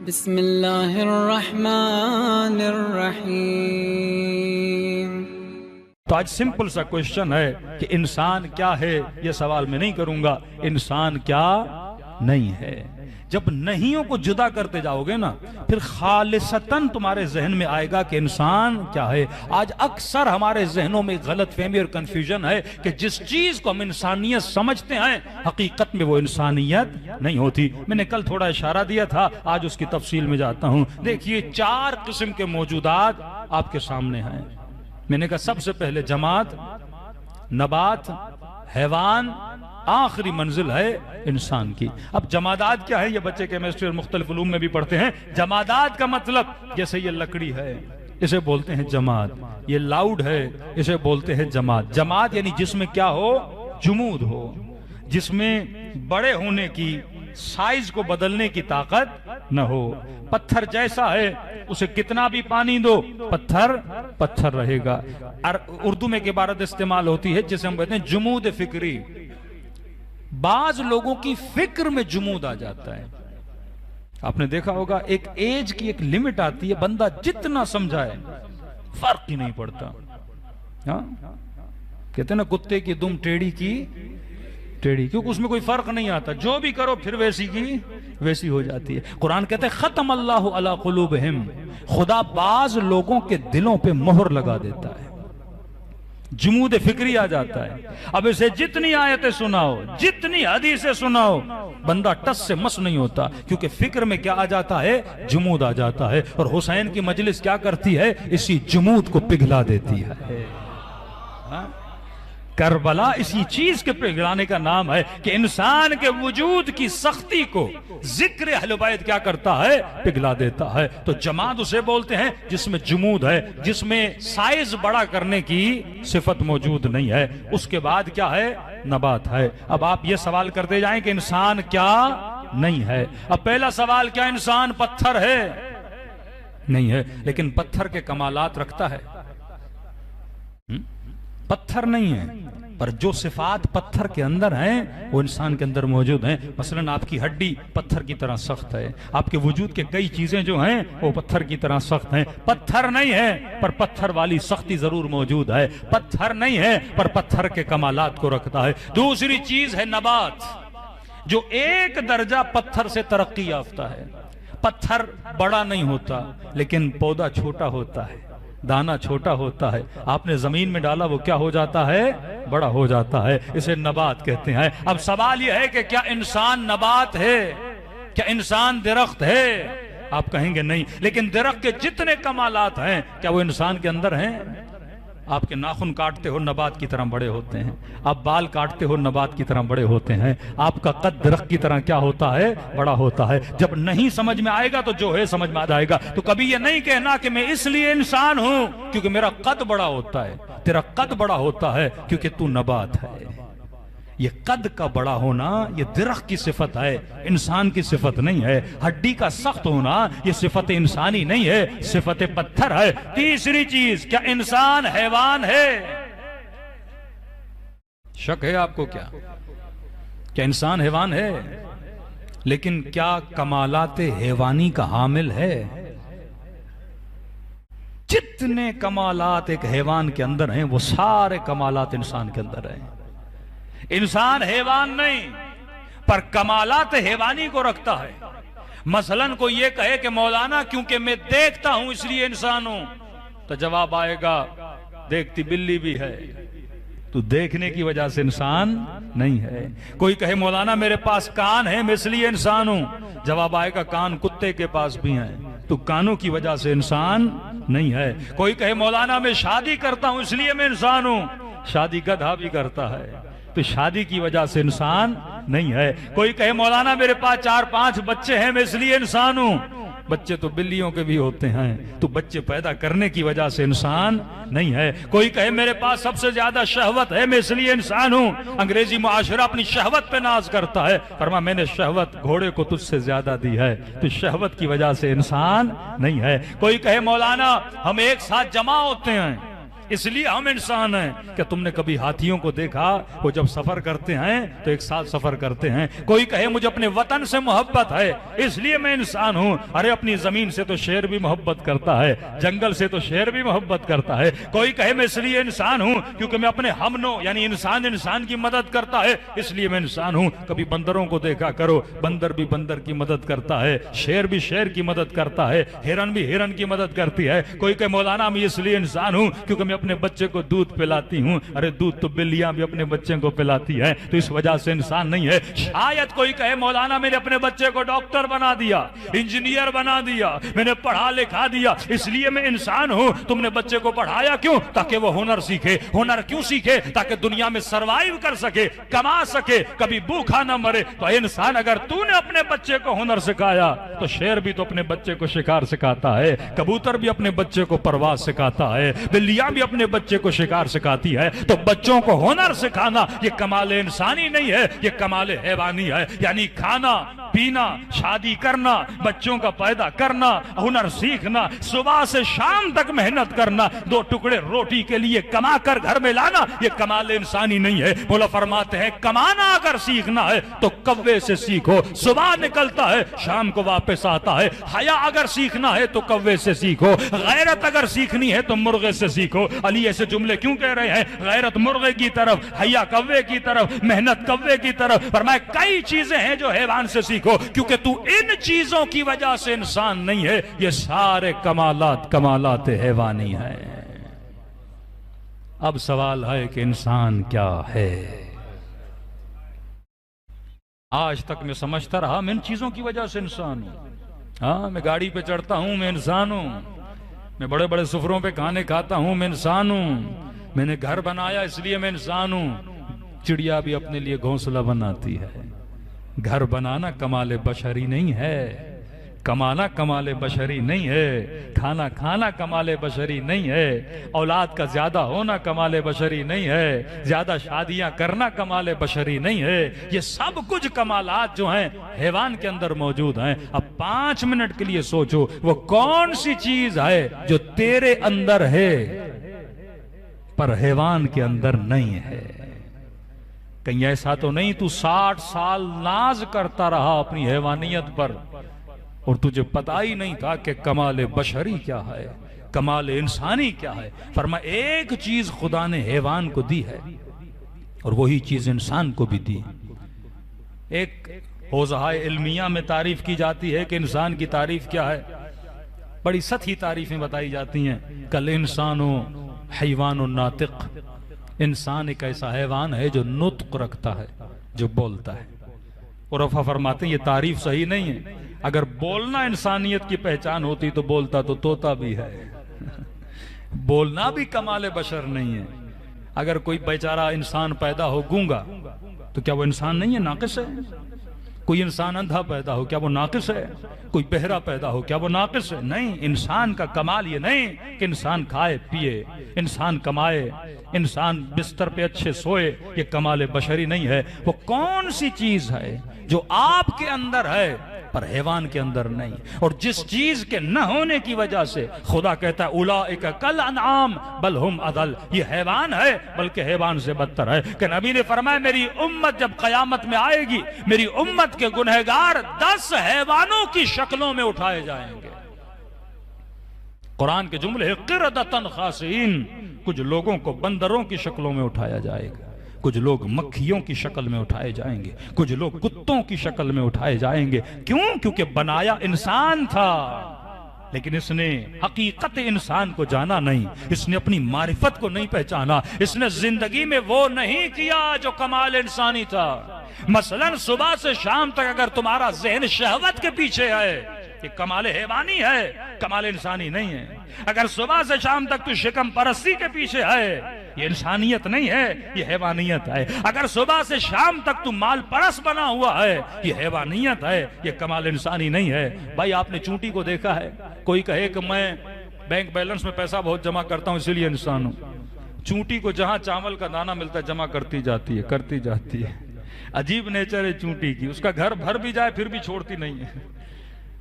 बिस्मिल्लाहिर्रहमानिर्रहीम। तो आज सिंपल सा क्वेश्चन है कि इंसान क्या है, ये सवाल मैं नहीं करूंगा। इंसान क्या नहीं है। जब नहींयों को जुदा करते जाओगे ना, फिर खालिसतन तुम्हारे जहन में आएगा कि इंसान क्या है। आज अक्सर हमारे जहनों में गलतफहमी और कंफ्यूजन है कि जिस चीज को हम इंसानियत समझते हैं, हकीकत में वो इंसानियत नहीं होती। मैंने कल थोड़ा इशारा दिया था, आज उसकी तफसील में जाता हूं। देखिए, 4 किस्म के मौजूदात आपके सामने हैं। मैंने कहा सबसे पहले जमात, नबात, हैवान, आखिरी मंजिल है इंसान की। अब जमादात क्या है, ये बच्चे केमिस्ट्री और मुख्तलिफ उलूम में भी पढ़ते हैं। जमादात का मतलब, जैसे ये लकड़ी है, इसे बोलते हैं जमात। ये लाउड है, इसे बोलते हैं जमात। जमात यानी जिसमें क्या हो, जुमूद हो, जिसमें बड़े होने की, साइज को बदलने की ताकत न हो। पत्थर जैसा है, उसे कितना भी पानी दो, पत्थर पत्थर रहेगा। और उर्दू में एक इबारत इस्तेमाल होती है जिसे हम कहते हैं जुमूद फिक्री। बाज लोगों की फिक्र में जुमूद आ जाता है। आपने देखा होगा, एक एज की एक लिमिट आती है, बंदा जितना समझाए फर्क ही नहीं पड़ता। हाँ? कहते हैं ना, कुत्ते की दुम टेढ़ी की टेढ़ी, क्योंकि उसमें कोई फर्क नहीं आता। जो भी करो फिर वैसी की वैसी हो जाती है। कुरान कहते हैं खत्म अल्लाहु अला कुलूबिहिम, खुदा बाज लोगों के दिलों पे मोहर लगा देता है, जुमूद फिक्री आ जाता है। अब इसे जितनी आयतें सुनाओ, जितनी हदीसें सुनाओ, बंदा टस से मस नहीं होता, क्योंकि फिक्र में क्या आ जाता है, जुमूद आ जाता है। और हुसैन की मजलिस क्या करती है, इसी जुमूद को पिघला देती है। हाँ? करबला इसी चीज के पिघलाने का नाम है कि इंसान के वजूद की सख्ती को जिक्र अहले बैत क्या करता है, पिघला देता है। तो जमात उसे बोलते हैं जिसमें जुमूद है, जिसमें साइज बड़ा करने की सिफत मौजूद नहीं है। उसके बाद क्या है, नबात है। अब आप ये सवाल करते जाएं कि इंसान क्या नहीं है। अब पहला सवाल, क्या इंसान पत्थर है? नहीं है, लेकिन पत्थर के कमालात रखता है। पत्थर नहीं है, पर जो सिफात पत्थर के अंदर हैं वो इंसान के अंदर मौजूद हैं। मसलन आपकी हड्डी पत्थर की तरह सख्त है, आपके वजूद के कई चीजें जो हैं वो पत्थर की तरह सख्त हैं। पत्थर नहीं है, पर पत्थर वाली सख्ती जरूर मौजूद है। पत्थर नहीं है, पर पत्थर के कमालात को रखता है। दूसरी चीज है नबात, जो एक दर्जा पत्थर से तरक्की याफ्ता है। पत्थर बड़ा नहीं होता, लेकिन पौधा छोटा होता है, दाना छोटा होता है। आपने जमीन में डाला, वो क्या हो जाता है, बड़ा हो जाता है। इसे नबात कहते हैं। अब सवाल यह है कि क्या इंसान नबात है, क्या इंसान दरख्त है? आप कहेंगे नहीं, लेकिन दरख्त के जितने कमालात हैं, क्या वो इंसान के अंदर हैं? आपके नाखून काटते हो, नबात की तरह बड़े होते हैं। आप बाल काटते हो, नबात की तरह बड़े होते हैं। आपका कद दरख्त की तरह क्या होता है, बड़ा होता है। जब नहीं समझ में आएगा तो जो है समझ में आ जाएगा। तो कभी ये नहीं कहना कि मैं इसलिए इंसान हूं क्योंकि मेरा कद बड़ा होता है। तेरा कद बड़ा होता है क्योंकि तू नबात है। ये कद का बड़ा होना ये दरख्त की सिफत है, इंसान की सिफत नहीं है। हड्डी का सख्त होना ये सिफत इंसानी नहीं है, सिफत पत्थर है। तीसरी चीज, क्या इंसान हैवान है? शक है आपको? क्या इंसान हैवान है? लेकिन क्या कमालाते हैवानी का हामिल है? जितने कमालात एक हैवान के अंदर हैं, वो सारे कमालात इंसान के अंदर हैं। इंसान हैवान नहीं, पर कमालात हैवानी को रखता है। मसलन कोई ये कहे कि मौलाना क्योंकि मैं देखता हूं इसलिए इंसान हूं, तो जवाब आएगा देखती बिल्ली भी है, तो देखने की वजह से इंसान नहीं है। कोई कहे मौलाना मेरे पास कान है मैं इसलिए इंसान हूं, जवाब आएगा कान कुत्ते के पास भी हैं, तो कानों की वजह से इंसान नहीं है। कोई कहे मौलाना मैं शादी करता हूं इसलिए मैं इंसान हूं, शादी गधा भी करता है, तो शादी की वजह से इंसान नहीं है। कोई कहे मौलाना मेरे पास 4-5 बच्चे हैं मैं इसलिए इंसान हूं, बच्चे तो बिल्लियों के भी होते हैं, तो बच्चे पैदा करने की वजह से इंसान नहीं है। कोई कहे मेरे पास सबसे ज्यादा शहवत है मैं इसलिए इंसान हूं, अंग्रेजी मुआशरा अपनी शहवत पे नाज करता है, फरमा मैंने शहवत घोड़े को तुझसे ज्यादा दी है, तो शहवत की वजह से इंसान नहीं है। कोई कहे मौलाना हम एक साथ जमा होते हैं इसलिए हम इंसान हैं। क्या तुमने कभी हाथियों को देखा? वो जब सफर करते हैं तो एक साथ सफर करते हैं। कोई कहे मुझे अपने वतन से मोहब्बत है इसलिए मैं इंसान हूं। अरे अपनी जमीन से तो शेर भी मोहब्बत करता है, जंगल से तो शेर भी मोहब्बत करता है। कोई कहे मैं इसलिए इंसान हूं क्योंकि मैं अपने हमनो यानी इंसान की मदद करता है इसलिए मैं इंसान हूं। कभी बंदरों को देखा करो, बंदर भी बंदर की मदद करता है, शेर भी शेर की मदद करता है, हिरन भी हिरन की मदद करती है। कोई कहे मौलाना मैं इसलिए इंसान हूं क्योंकि मैं अपने बच्चे को दूध पिलाती हूं। अरे दूध तो बिल्लियां भी अपने बच्चे को पिलाती है, तो इस वजह से इंसान नहीं है। शायद कोई कहे मौलाना मैंने अपने बच्चे को डॉक्टर बना दिया, इंजीनियर बना दिया, मैंने पढ़ा लिखा दिया इसलिए मैं इंसान हूं। तुमने बच्चे को पढ़ाया क्यों? ताकि वो हुनर सीखे। हुनर क्यों सीखे? ताकि दुनिया में सरवाइव कर सके, कमा सके, कभी भूखा ना मरे। तो इंसान अगर तूने अपने बच्चे को हुनर सिखाया तो शेर भी तो अपने बच्चे को शिकार सिखाता है, कबूतर भी अपने बच्चे को परवाज सिखाता है, बिल्लियां भी अपने बच्चे को शिकार सिखाती है। तो बच्चों को हुनर सिखाना ये कमाल इंसानी नहीं है, ये कमाल हैवानी है। यानी खाना पीना, शादी करना, बच्चों का पैदा करना, हुनर सीखना, सुबह से शाम तक मेहनत करना, 2 टुकड़े रोटी के लिए कमा कर घर में लाना, ये कमाल इंसानी नहीं है। बोला फरमाते हैं कमाना अगर सीखना है तो कव्वे से सीखो, सुबह निकलता है शाम को वापस आता है। हया अगर सीखना है तो कव्वे से सीखो, गैरत अगर सीखनी है तो मुर्गे से सीखो। अली ऐसे जुमले क्यों कह रहे हैं? गैरत मुर्गे की तरफ, हया कव्वे की तरफ, मेहनत कव्वे की तरफ। फरमाया कई चीजें हैं जो हैवान से सीखो, क्योंकि तू इन चीजों की वजह से इंसान नहीं है। ये सारे कमालात हैवानी है। अब सवाल है कि इंसान क्या है? आज तक मैं समझता रहा मैं इन चीजों की वजह से इंसान हूं। हाँ, मैं गाड़ी पे चढ़ता हूं, मैं इंसान हूं। मैं बड़े बड़े सुफरों पे खाने खाता हूं, मैं इंसान हूं। मैंने घर बनाया इसलिए मैं इंसान हूं। चिड़िया भी अपने लिए घोंसला बनाती है। घर बनाना कमाले बशरी नहीं है, कमाना कमाले बशरी नहीं है, खाना खाना कमाले बशरी नहीं है, औलाद का ज्यादा होना कमाले बशरी नहीं है, ज्यादा शादियां करना कमाले बशरी नहीं है। ये सब कुछ कमालात जो हैं हैवान के अंदर मौजूद हैं। अब 5 मिनट के लिए सोचो वो कौन सी चीज है जो तेरे अंदर है पर हैवान के अंदर नहीं है। कहीं ऐसा तो नहीं तू 60 साल नाज करता रहा अपनी हैवानियत पर और तुझे पता ही नहीं था कि कमाल बशरी क्या है, कमाल इंसानी क्या है। फरमा एक चीज खुदा ने हैवान को दी है और वही चीज इंसान को भी दी। एक हौज़ाए इल्मिया में तारीफ की जाती है कि इंसान की तारीफ क्या है, बड़ी सतही तारीफें बताई जाती हैं। कल इंसानो हैवानुन नातिक, इंसान एक ऐसा हैवान है जो नुत्क रखता है, जो बोलता है। और अफा फरमाते हैं ये तारीफ सही नहीं है। अगर बोलना इंसानियत की पहचान होती तो बोलता तो तोता भी है। बोलना भी कमाल बशर नहीं है। अगर कोई बेचारा इंसान पैदा हो गूंगा तो क्या वो इंसान नहीं है, नाकिस है? कोई इंसान अंधा पैदा हो क्या वो नाकिस है? कोई बहरा पैदा हो क्या वो नाकिस है? नहीं। इंसान का कमाल ये नहीं कि इंसान खाए पिए, इंसान कमाए, इंसान बिस्तर पे अच्छे सोए, ये कमाल बशरी नहीं है। वो कौन सी चीज है जो आपके अंदर है पर हैवान के अंदर नहीं? और जिस चीज के न होने की वजह से खुदा कहता है उलाइका कल अनआम बल हुम अदल, ये हैवान है बल्कि हैवान से बदतर है। कि नबी ने फरमाया मेरी उम्मत जब कयामत में आएगी, मेरी उम्मत के गुनहगार 10 हैवानों की शक्लों में उठाए जाएंगे। कुरान के जुमले क़िरदतन खासीन, कुछ लोगों को बंदरों की शक्लों में उठाया जाएगा, कुछ लोग मक्खियों की शक्ल में उठाए जाएंगे, कुछ लोग कुत्तों की शक्ल में उठाए जाएंगे। क्यों? क्योंकि बनाया इंसान था लेकिन इसने हकीकत इंसान को जाना नहीं, इसने अपनी मारिफत को नहीं पहचाना, इसने जिंदगी में वो नहीं किया जो कमाल इंसानी था। मसलन सुबह से शाम तक अगर तुम्हारा जहन शहवत के पीछे है, ये कमाल हैवानी है, कमाल इंसानी नहीं है। अगर सुबह से शाम तक तू शिकम परस्ती के पीछे है, ये इंसानियत नहीं है, ये हैवानियत है। अगर सुबह से शाम तक तू माल परस बना हुआ है, ये हैवानियत है, ये कमाल इंसानी नहीं है। भाई आपने चूंटी को देखा है? कोई कहे कि मैं बैंक बैलेंस में पैसा बहुत जमा करता हूं इसलिए इंसान हूं। चूंटी को जहां चावल का दाना मिलता है जमा करती जाती है, करती जाती है। अजीब नेचर है चूंटी की, उसका घर भर भी जाए फिर भी छोड़ती नहीं है।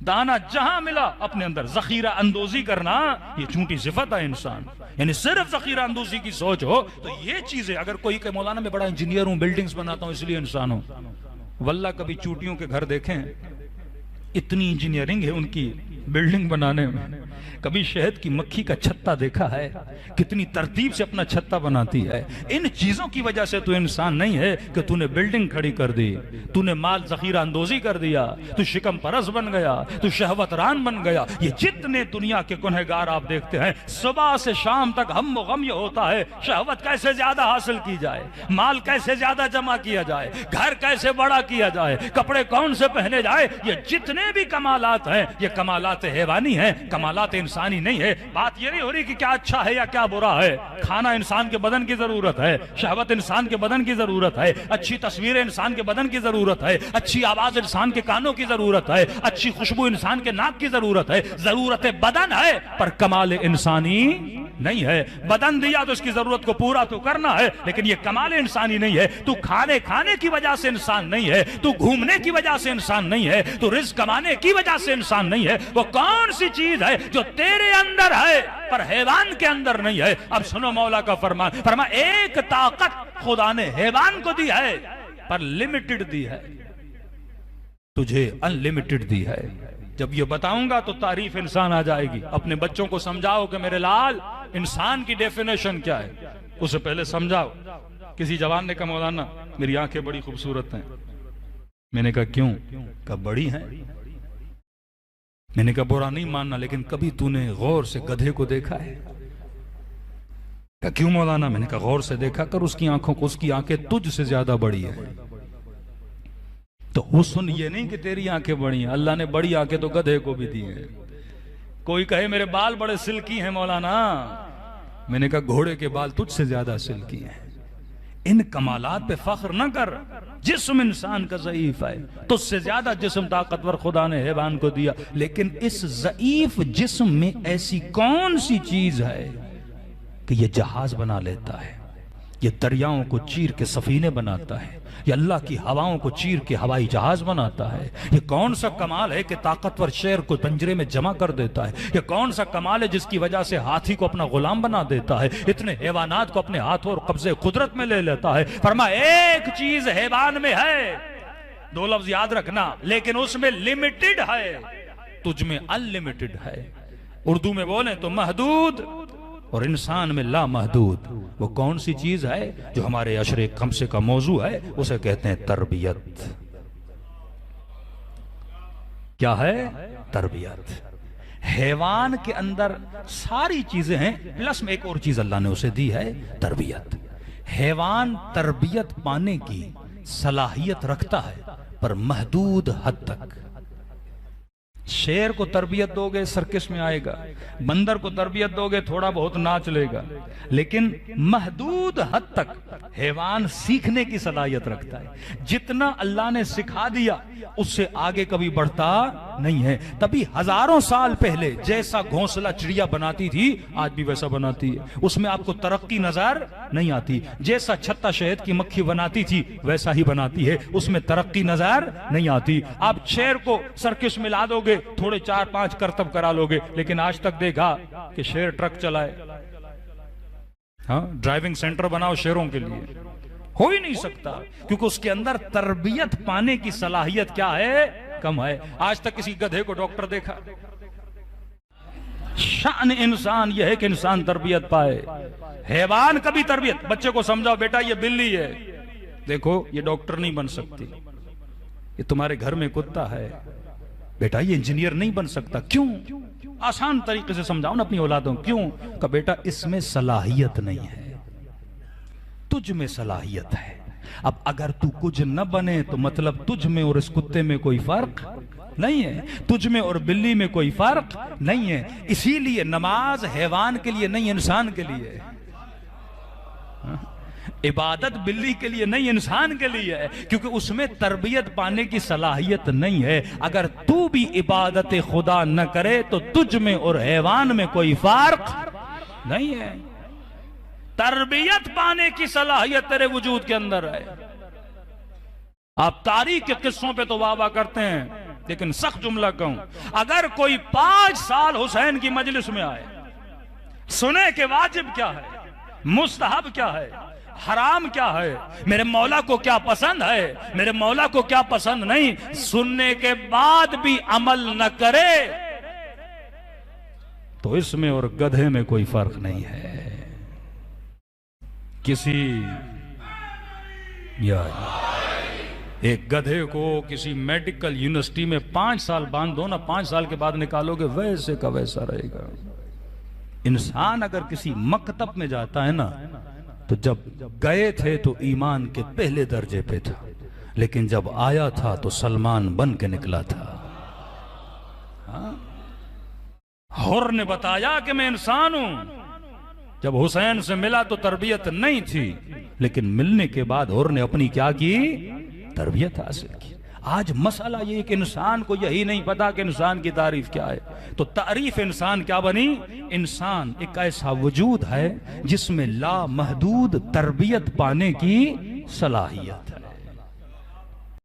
दाना जहां मिला अपने अंदर जखीरा अंदोजी करना, ये झूठी सिफत है इंसान। यानी सिर्फ जखीरा अंदोजी की सोच हो तो ये चीजें, अगर कोई के मौलाना में बड़ा इंजीनियर हूं, बिल्डिंग्स बनाता हूं इसलिए इंसान हूं, वल्लाह कभी चूटियों के घर देखें, इतनी इंजीनियरिंग है उनकी बिल्डिंग बनाने में। कभी शहद की मक्खी का छत्ता देखा है? कितनी तरतीब से अपना छत्ता बनाती है। इन चीजों की वजह से तू इंसान नहीं है कि तूने बिल्डिंग खड़ी कर दी, तूने माल जखीरा अंदोजी कर दिया, तू शिकम परस बन गया, तू शहवत रान बन गया। ये जितने दुनिया के गुनहगार आप देखते हैं, सुबह से शाम तक हम गम ये होता है शहवत कैसे ज्यादा हासिल की जाए, माल कैसे ज्यादा जमा किया जाए, घर कैसे बड़ा किया जाए, कपड़े कौन से पहने जाए। ये जितने भी कमालात हैं ये कमालात हैवानी हैं, कमालात इंसानी नहीं है। बात ये नहीं हो रही कि क्या अच्छा है या क्या बुरा है। खाना इंसान के बदन की जरूरत है, शहवत इंसान के बदन की जरूरत है, अच्छी तस्वीरें इंसान के बदन की जरूरत है, अच्छी आवाज इंसान के कानों की जरूरत है, अच्छी खुशबू इंसान के नाक की जरूरत है। जरूरत बदन है पर कमाल इंसानी नहीं है। बदन दिया तो उसकी जरूरत को पूरा तो करना है, लेकिन ये कमाल इंसानी नहीं है। तू खाने की वजह से इंसान नहीं है, तू घूमने की वजह से इंसान नहीं है, तू रिस्क कमाने की वजह से इंसान नहीं है। वो कौन सी चीज है जो तेरे अंदर है पर हैवान के अंदर नहीं है? अब सुनो मौला का फरमान, एक ताकत खुदा ने हैवान को दी है पर लिमिटेड दी है, तुझे अनलिमिटेड दी है। जब ये बताऊंगा तो तारीफ इंसान आ जाएगी। अपने बच्चों को समझाओ कि मेरे लाल इंसान की डेफिनेशन क्या है, उसे पहले समझाओ। किसी जवान ने कहा मौलाना मेरी आंखें बड़ी खूबसूरत हैं। मैंने कहा क्यों? कहा बड़ी हैं। मैंने कहा बुरा नहीं मानना, लेकिन कभी तूने गौर से गधे को देखा है? कहा क्यों मौलाना? मैंने कहा गौर से देखा कर उसकी आंखों को, उसकी आंखें तुझ से ज्यादा बड़ी है। तो हुस्न ये नहीं कि तेरी आंखें बड़ी हैं, अल्लाह ने बड़ी आंखें तो गधे को भी दी है। कोई कहे मेरे बाल बड़े सिल्की हैं मौलाना, मैंने कहा घोड़े के बाल तुझसे ज्यादा सिल्की हैं। इन कमालात पे फख्र न कर। जिस्म इंसान का ज़ईफ है, तुझसे ज्यादा जिस्म ताकतवर खुदा ने हैवान को दिया, लेकिन इस ज़ईफ जिस्म में ऐसी कौन सी चीज है कि ये जहाज बना लेता है, ये दरियाओं को चीर के सफीने बनाता है, ये अल्लाह की हवाओं को चीर के हवाई जहाज बनाता है। ये कौन सा कमाल है कि ताकतवर शेर को पंजरे में जमा कर देता है। ये कौन सा कमाल है जिसकी वजह से हाथी को अपना गुलाम बना देता है, इतने हैवानात को अपने हाथों और कब्जे कुदरत में ले लेता है। फरमा एक चीज हैवान में है, दो लफ्ज याद रखना, लेकिन उसमें लिमिटेड है, तुझ में अनलिमिटेड है। उर्दू में बोले तो महदूद और इंसान में ला महदूद। वो कौन सी चीज है जो हमारे अशरे खमसे का मौजू है? उसे कहते हैं तरबियत। क्या है? तरबियत। हैवान के अंदर सारी चीजें हैं, प्लस में एक और चीज अल्लाह ने उसे दी है, तरबियत। हैवान तरबियत पाने की सलाहियत रखता है पर महदूद हद तक। शेर को तरबियत दोगे सर्कस में आएगा, बंदर को तरबियत दोगे थोड़ा बहुत नाच लेगा, लेकिन महदूद हद तक हैवान सीखने की सलाहियत रखता है। जितना अल्लाह ने सिखा दिया उससे आगे कभी बढ़ता नहीं है। तभी हजारों साल पहले जैसा घोंसला चिड़िया बनाती थी आज भी वैसा बनाती है, उसमें आपको तरक्की नजर नहीं आती। जैसा छत्ता शहद की मक्खी बनाती थी वैसा ही बनाती है, उसमें तरक्की नजर नहीं आती। आप शेर को सर्कस में ला दोगे, थोड़े 4-5 करतब करा लोगे, लेकिन आज तक देखा कि शेर ट्रक चलाए? हाँ, ड्राइविंग सेंटर बनाओ शेरों के लिए, हो ही नहीं सकता, क्योंकि उसके अंदर तरबियत पाने की सलाहियत क्या है? कम है। आज तक किसी गधे को डॉक्टर देखा? शान इंसान यह है कि इंसान तरबियत पाए। हैवान कभी तरबियत, बच्चे को समझाओ बेटा ये बिल्ली है, देखो ये डॉक्टर नहीं बन सकती, ये तुम्हारे घर में कुत्ता है, बेटा ये इंजीनियर नहीं बन सकता। क्यों? आसान तरीके से समझाओ ना अपनी औलादों। क्यों? का बेटा इसमें सलाहियत नहीं है, तुझ में सलाहियत है। अब अगर तू कुछ न बने तो मतलब तुझ में और इस कुत्ते में कोई फर्क नहीं है, तुझ में और बिल्ली में कोई फर्क नहीं है। इसीलिए नमाज हैवान के लिए नहीं, इंसान के लिए। इबादत बिल्ली के लिए नहीं, इंसान के लिए है, क्योंकि उसमें तरबियत पाने की सलाहियत नहीं है। अगर तू भी इबादत खुदा न करे तो तुझ में और हैवान में कोई फर्क नहीं है। तरबियत पाने की सलाहियत तेरे वजूद के अंदर है। आप तारीख के किस्सों पे तो वाह वाह करते हैं, लेकिन सख्त जुमला कहूं, अगर कोई 5 साल हुसैन की मजलिस में आए, सुने के वाजिब क्या है, मुस्तहब क्या है, हराम क्या है, मेरे मौला को क्या पसंद है, मेरे मौला को क्या पसंद नहीं, सुनने के बाद भी अमल न करे, तो इसमें और गधे में कोई फर्क नहीं है। किसी एक गधे को किसी मेडिकल यूनिवर्सिटी में 5 साल बांध दो ना, 5 साल के बाद निकालोगे वैसे का वैसा रहेगा। इंसान अगर किसी मकतब में जाता है ना, तो जब गए थे तो ईमान के पहले दर्जे पे था, लेकिन जब आया था तो सलमान बन के निकला था। हाँ? हुर ने बताया कि मैं इंसान हूं। जब हुसैन से मिला तो तरबियत नहीं थी, लेकिन मिलने के बाद हुर ने अपनी क्या की, तरबियत हासिल की। आज मसला ये कि इंसान को यही नहीं पता कि इंसान की तारीफ क्या है, तो तारीफ इंसान क्या बनी, इंसान एक ऐसा वजूद है जिसमें ला महदूद तरबियत पाने की सलाहियत है।